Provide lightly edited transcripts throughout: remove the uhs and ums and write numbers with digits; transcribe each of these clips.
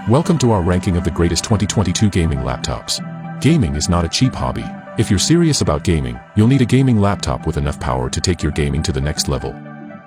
Welcome to our ranking of the greatest 2022 gaming laptops. Gaming is not a cheap hobby. If you're serious about gaming, you'll need a gaming laptop with enough power to take your gaming to the next level.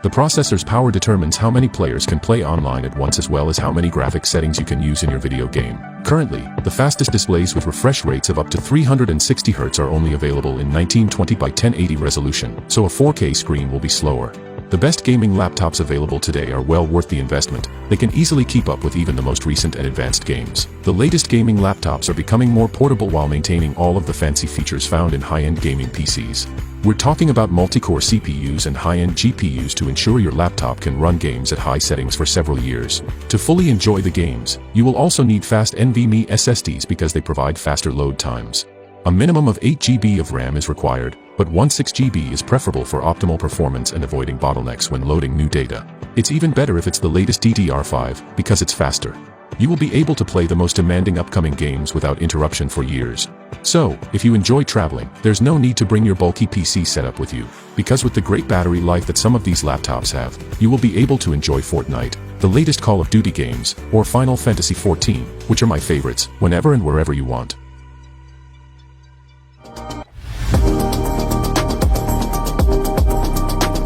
The processor's power determines how many players can play online at once as well as how many graphics settings you can use in your video game. Currently, the fastest displays with refresh rates of up to 360 Hz are only available in 1920 by 1080 resolution, so a 4K screen will be slower. The best gaming laptops available today are well worth the investment. They can easily keep up with even the most recent and advanced games. The latest gaming laptops are becoming more portable while maintaining all of the fancy features found in high-end gaming PCs. We're talking about multi-core CPUs and high-end GPUs to ensure your laptop can run games at high settings for several years. To fully enjoy the games, you will also need fast NVMe SSDs because they provide faster load times. A minimum of 8 GB of RAM is required, but 16 GB is preferable for optimal performance and avoiding bottlenecks when loading new data. It's even better if it's the latest DDR5, because it's faster. You will be able to play the most demanding upcoming games without interruption for years. So, if you enjoy traveling, there's no need to bring your bulky PC setup with you, because with the great battery life that some of these laptops have, you will be able to enjoy Fortnite, the latest Call of Duty games, or Final Fantasy XIV, which are my favorites, whenever and wherever you want.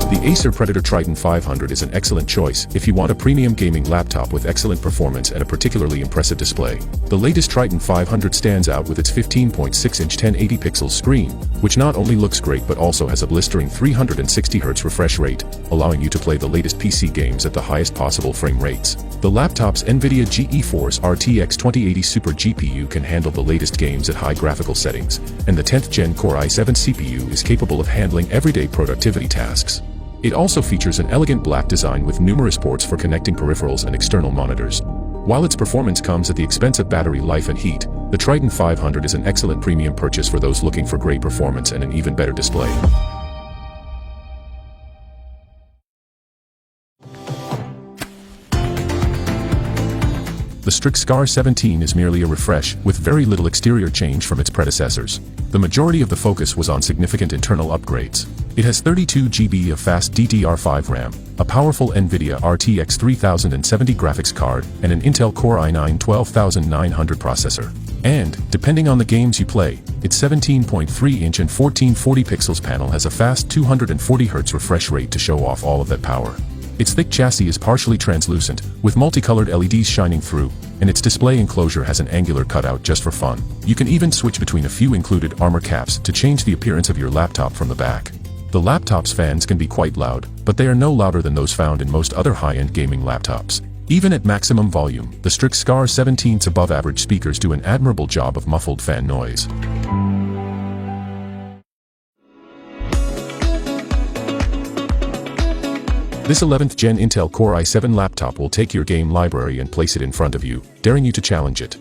The Acer Predator Triton 500 is an excellent choice if you want a premium gaming laptop with excellent performance and a particularly impressive display. The latest Triton 500 stands out with its 15.6-inch 1080 pixels screen, which not only looks great but also has a blistering 360 Hz refresh rate, allowing you to play the latest PC games at the highest possible frame rates. The laptop's NVIDIA GeForce RTX 2080 Super GPU can handle the latest games at high graphical settings, and the 10th Gen Core i7 CPU is capable of handling everyday productivity tasks. It also features an elegant black design with numerous ports for connecting peripherals and external monitors. While its performance comes at the expense of battery life and heat, the Triton 500 is an excellent premium purchase for those looking for great performance and an even better display. The Strix Scar 17 is merely a refresh, with very little exterior change from its predecessors. The majority of the focus was on significant internal upgrades. It has 32 GB of fast DDR5 RAM, a powerful NVIDIA RTX 3070 graphics card, and an Intel Core i9 12900 processor. And, depending on the games you play, its 17.3-inch and 1440 pixels panel has a fast 240 Hz refresh rate to show off all of that power. Its thick chassis is partially translucent, with multicolored LEDs shining through, and its display enclosure has an angular cutout just for fun. You can even switch between a few included armor caps to change the appearance of your laptop from the back. The laptop's fans can be quite loud, but they are no louder than those found in most other high-end gaming laptops. Even at maximum volume, the Strix Scar 17's above-average speakers do an admirable job of muffled fan noise. This 11th Gen Intel Core i7 laptop will take your game library and place it in front of you, daring you to challenge it.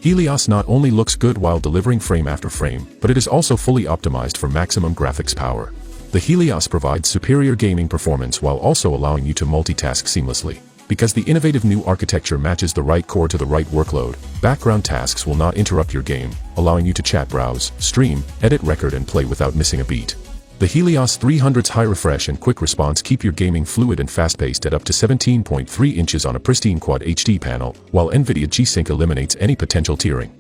Helios not only looks good while delivering frame after frame, but it is also fully optimized for maximum graphics power. The Helios provides superior gaming performance while also allowing you to multitask seamlessly. Because the innovative new architecture matches the right core to the right workload, background tasks will not interrupt your game, allowing you to chat, browse, stream, edit, record, and play without missing a beat. The Helios 300's high refresh and quick response keep your gaming fluid and fast-paced at up to 17.3 inches on a pristine Quad HD panel, while NVIDIA G-Sync eliminates any potential tearing.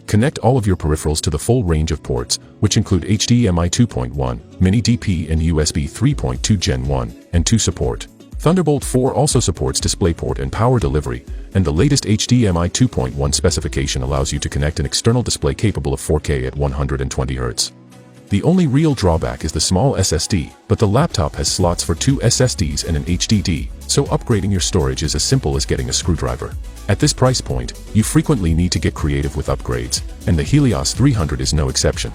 Connect all of your peripherals to the full range of ports, which include HDMI 2.1, Mini DP and USB 3.2 Gen 1 and 2 support. Thunderbolt 4 also supports DisplayPort and power delivery, and the latest HDMI 2.1 specification allows you to connect an external display capable of 4K at 120 Hz. The only real drawback is the small SSD, but the laptop has slots for 2 SSDs and an HDD, so upgrading your storage is as simple as getting a screwdriver. At this price point, you frequently need to get creative with upgrades, and the Helios 300 is no exception.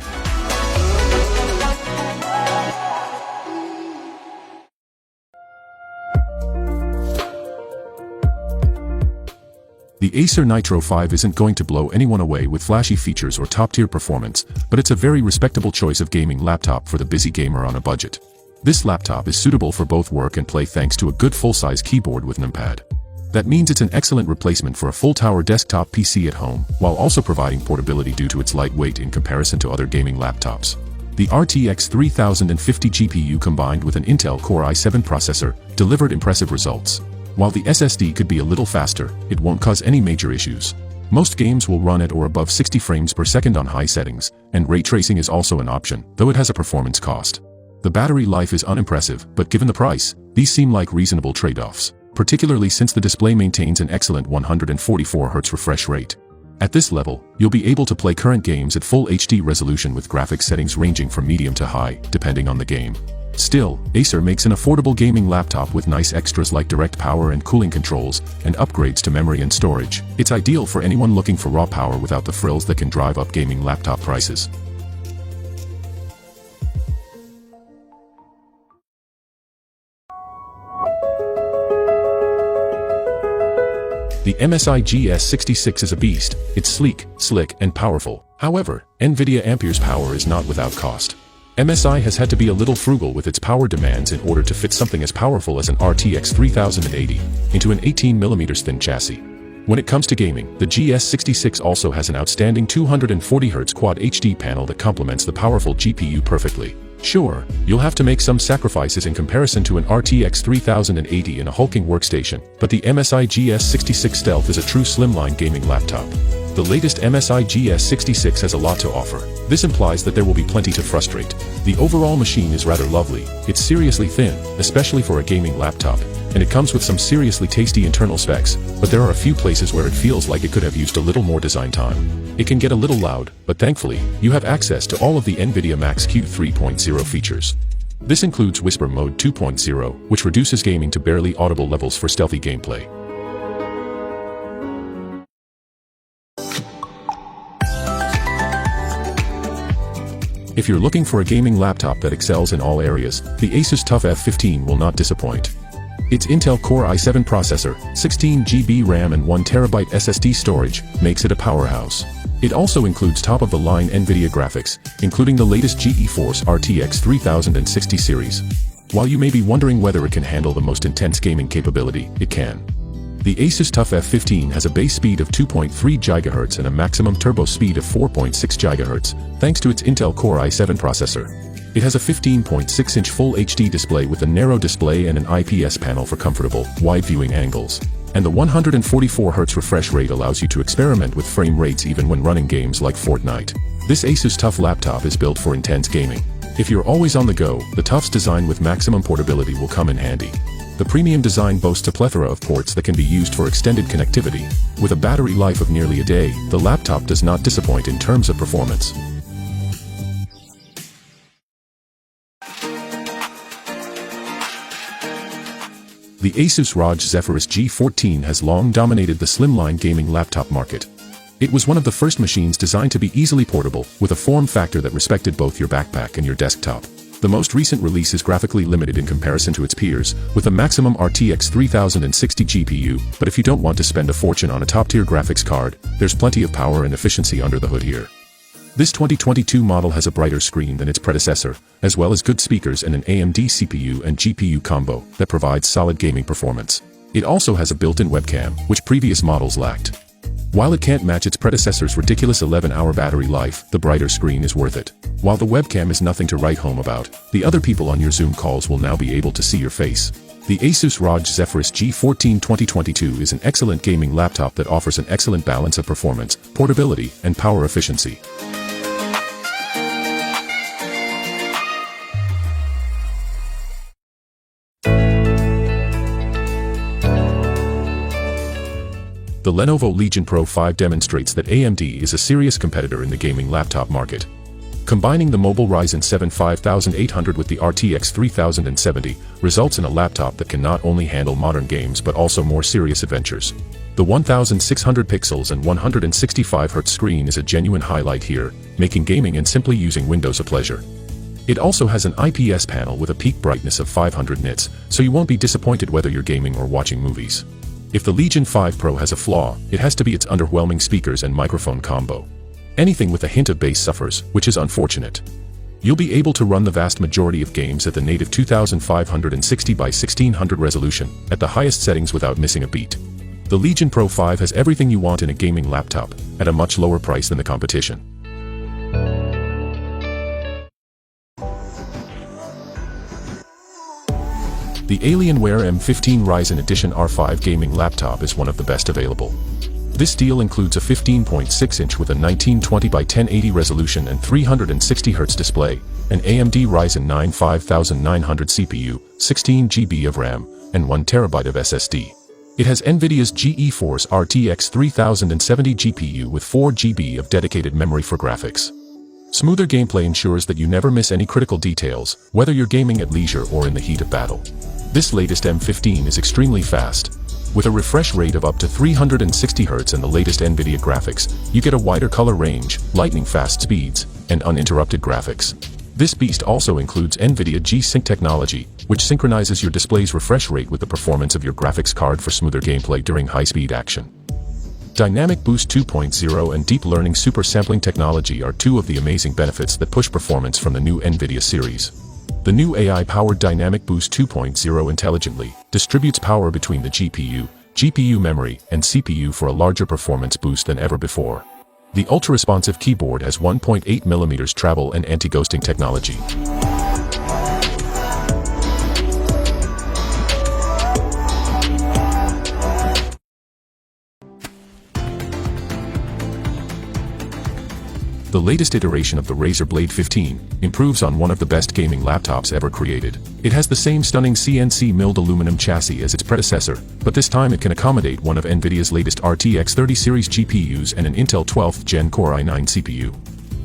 The Acer Nitro 5 isn't going to blow anyone away with flashy features or top-tier performance, but it's a very respectable choice of gaming laptop for the busy gamer on a budget. This laptop is suitable for both work and play thanks to a good full-size keyboard with numpad. That means it's an excellent replacement for a full-tower desktop PC at home, while also providing portability due to its lightweight in comparison to other gaming laptops. The RTX 3050 GPU combined with an Intel Core i7 processor delivered impressive results. While the SSD could be a little faster, it won't cause any major issues. Most games will run at or above 60 frames per second on high settings, and ray tracing is also an option, though it has a performance cost. The battery life is unimpressive, but given the price, these seem like reasonable trade-offs, particularly since the display maintains an excellent 144Hz refresh rate. At this level, you'll be able to play current games at full HD resolution with graphics settings ranging from medium to high, depending on the game. Still, Acer makes an affordable gaming laptop with nice extras like direct power and cooling controls, and upgrades to memory and storage. It's ideal for anyone looking for raw power without the frills that can drive up gaming laptop prices. The MSI GS66 is a beast. It's sleek, slick, and powerful. However, NVIDIA Ampere's power is not without cost. MSI has had to be a little frugal with its power demands in order to fit something as powerful as an RTX 3080 into an 18mm thin chassis. When it comes to gaming, the GS66 also has an outstanding 240Hz Quad HD panel that complements the powerful GPU perfectly. Sure, you'll have to make some sacrifices in comparison to an RTX 3080 and a hulking workstation, but the MSI GS66 Stealth is a true slimline gaming laptop. The latest MSI GS66 has a lot to offer. This implies that there will be plenty to frustrate. The overall machine is rather lovely. It's seriously thin, especially for a gaming laptop, and it comes with some seriously tasty internal specs, but there are a few places where it feels like it could have used a little more design time. It can get a little loud, but thankfully, you have access to all of the NVIDIA Max-Q 3.0 features. This includes Whisper Mode 2.0, which reduces gaming to barely audible levels for stealthy gameplay. If you're looking for a gaming laptop that excels in all areas, the Asus Tough F15 will not disappoint. Its Intel Core i7 processor, 16GB RAM and 1TB SSD storage makes it a powerhouse. It also includes top-of-the-line NVIDIA graphics, including the latest GeForce RTX 3060 series. While you may be wondering whether it can handle the most intense gaming capability, it can. The Asus Tough F15 has a base speed of 2.3 GHz and a maximum turbo speed of 4.6 GHz, thanks to its Intel Core i7 processor. It has a 15.6-inch Full HD display with a narrow display and an IPS panel for comfortable, wide viewing angles. And the 144Hz refresh rate allows you to experiment with frame rates even when running games like Fortnite. This Asus Tough laptop is built for intense gaming. If you're always on the go, the Tough's design with maximum portability will come in handy. The premium design boasts a plethora of ports that can be used for extended connectivity. With a battery life of nearly a day, the laptop does not disappoint in terms of performance. The Asus ROG Zephyrus G14 has long dominated the slimline gaming laptop market. It was one of the first machines designed to be easily portable, with a form factor that respected both your backpack and your desktop. The most recent release is graphically limited in comparison to its peers, with a maximum RTX 3060 GPU, but if you don't want to spend a fortune on a top-tier graphics card, there's plenty of power and efficiency under the hood here. This 2022 model has a brighter screen than its predecessor, as well as good speakers and an AMD CPU and GPU combo that provides solid gaming performance. It also has a built-in webcam, which previous models lacked. While it can't match its predecessor's ridiculous 11-hour battery life, the brighter screen is worth it. While the webcam is nothing to write home about, the other people on your Zoom calls will now be able to see your face. The Asus ROG Zephyrus G14 2022 is an excellent gaming laptop that offers an excellent balance of performance, portability, and power efficiency. The Lenovo Legion Pro 5 demonstrates that AMD is a serious competitor in the gaming laptop market. Combining the mobile Ryzen 7 5800 with the RTX 3070 results in a laptop that can not only handle modern games but also more serious adventures. The 1600 pixels and 165Hz screen is a genuine highlight here, making gaming and simply using Windows a pleasure. It also has an IPS panel with a peak brightness of 500 nits, so you won't be disappointed whether you're gaming or watching movies. If the Legion 5 Pro has a flaw, it has to be its underwhelming speakers and microphone combo. Anything with a hint of bass suffers, which is unfortunate. You'll be able to run the vast majority of games at the native 2560 by 1600 resolution, at the highest settings without missing a beat. The Legion Pro 5 has everything you want in a gaming laptop, at a much lower price than the competition. The Alienware M15 Ryzen Edition R5 gaming laptop is one of the best available. This deal includes a 15.6-inch with a 1920 by 1080 resolution and 360Hz display, an AMD Ryzen 9 5900 CPU, 16 GB of RAM, and 1 TB of SSD. It has NVIDIA's GeForce RTX 3070 GPU with 4 GB of dedicated memory for graphics. Smoother gameplay ensures that you never miss any critical details, whether you're gaming at leisure or in the heat of battle. This latest M15 is extremely fast. With a refresh rate of up to 360 Hz and the latest NVIDIA graphics, you get a wider color range, lightning-fast speeds, and uninterrupted graphics. This beast also includes NVIDIA G-Sync technology, which synchronizes your display's refresh rate with the performance of your graphics card for smoother gameplay during high-speed action. Dynamic Boost 2.0 and Deep Learning Super Sampling technology are two of the amazing benefits that push performance from the new NVIDIA series. The new AI-powered Dynamic Boost 2.0 intelligently distributes power between the GPU memory, and CPU for a larger performance boost than ever before. The ultra-responsive keyboard has 1.8mm travel and anti-ghosting technology. The latest iteration of the Razer Blade 15 improves on one of the best gaming laptops ever created. It has the same stunning CNC milled aluminum chassis as its predecessor, but this time it can accommodate one of NVIDIA's latest RTX 30 series GPUs and an Intel 12th Gen Core i9 CPU.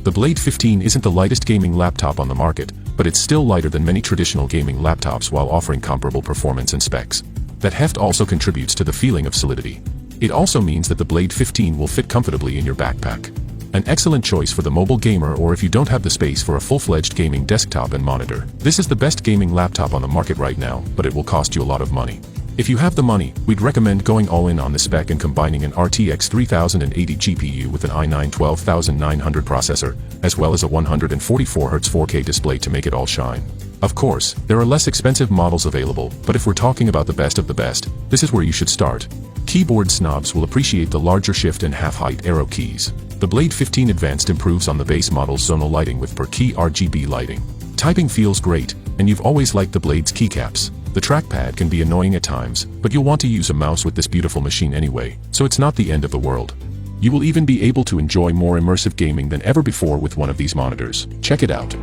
The Blade 15 isn't the lightest gaming laptop on the market, but it's still lighter than many traditional gaming laptops while offering comparable performance and specs. That heft also contributes to the feeling of solidity. It also means that the Blade 15 will fit comfortably in your backpack. An excellent choice for the mobile gamer or if you don't have the space for a full-fledged gaming desktop and monitor. This is the best gaming laptop on the market right now, but it will cost you a lot of money. If you have the money, we'd recommend going all in on the spec and combining an RTX 3080 GPU with an i9 12900 processor, as well as a 144Hz 4K display to make it all shine. Of course, there are less expensive models available, but if we're talking about the best of the best, this is where you should start. Keyboard snobs will appreciate the larger shift and half-height arrow keys. The Blade 15 Advanced improves on the base model's zonal lighting with per-key RGB lighting. Typing feels great, and you've always liked the Blade's keycaps. The trackpad can be annoying at times, but you'll want to use a mouse with this beautiful machine anyway, so it's not the end of the world. You will even be able to enjoy more immersive gaming than ever before with one of these monitors. Check it out.